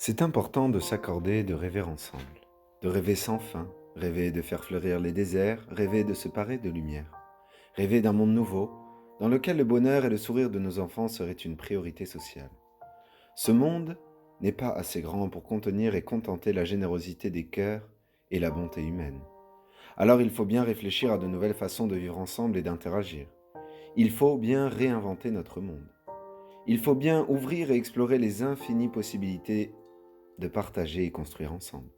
C'est important de s'accorder de rêver ensemble, de rêver sans fin, rêver de faire fleurir les déserts, rêver de se parer de lumière, rêver d'un monde nouveau, dans lequel le bonheur et le sourire de nos enfants seraient une priorité sociale. Ce monde n'est pas assez grand pour contenir et contenter la générosité des cœurs et la bonté humaine. Alors il faut bien réfléchir à de nouvelles façons de vivre ensemble et d'interagir. Il faut bien réinventer notre monde. Il faut bien ouvrir et explorer les infinies possibilités de partager et construire ensemble.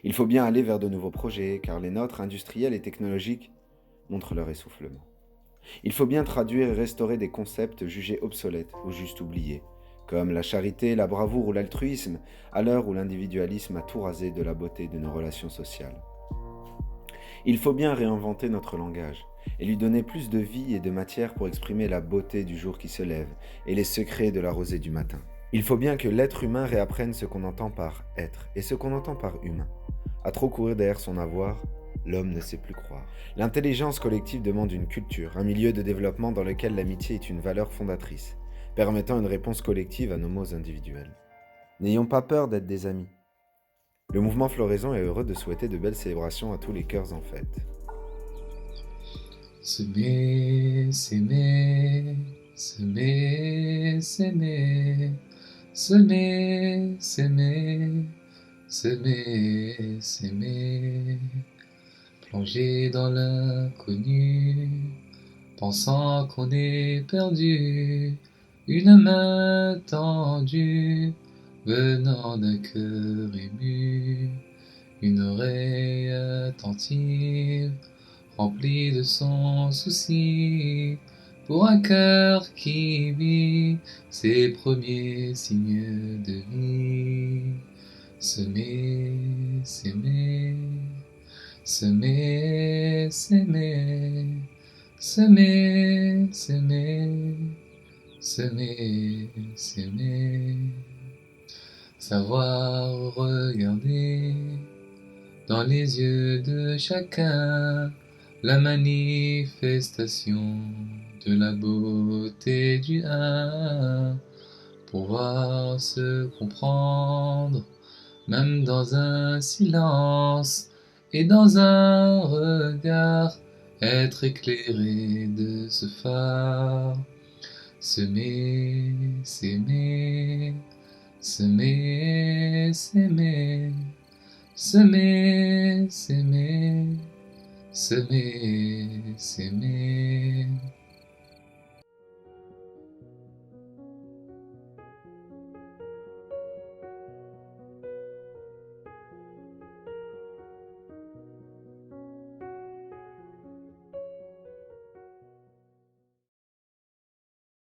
Il faut bien aller vers de nouveaux projets, car les nôtres industriels et technologiques montrent leur essoufflement. Il faut bien traduire et restaurer des concepts jugés obsolètes ou juste oubliés, comme la charité, la bravoure ou l'altruisme, à l'heure où l'individualisme a tout rasé de la beauté de nos relations sociales. Il faut bien réinventer notre langage et lui donner plus de vie et de matière pour exprimer la beauté du jour qui se lève et les secrets de la rosée du matin. Il faut bien que l'être humain réapprenne ce qu'on entend par être et ce qu'on entend par humain. À trop courir derrière son avoir, l'homme ne sait plus croire. L'intelligence collective demande une culture, un milieu de développement dans lequel l'amitié est une valeur fondatrice, permettant une réponse collective à nos maux individuels. N'ayons pas peur d'être des amis. Le mouvement Floraison est heureux de souhaiter de belles célébrations à tous les cœurs en fête. S'aimer, s'aimer, s'aimer, s'aimer, s'aimer, s'aimer, s'aimer, s'aimer, plonger dans l'inconnu, pensant qu'on est perdu, une main tendue, venant d'un cœur ému, une oreille attentive, rempli de son souci, pour un cœur qui vit ses premiers signes de vie. S'aimer, s'aimer, s'aimer, s'aimer, s'aimer, s'aimer, s'aimer, s'aimer, savoir regarder dans les yeux de chacun la manifestation de la beauté du un, pouvoir se comprendre, même dans un silence et dans un regard, être éclairé de ce phare, s'aimer, s'aimer, s'aimer, s'aimer, s'aimer, s'aimer, s'aimer, s'aimer.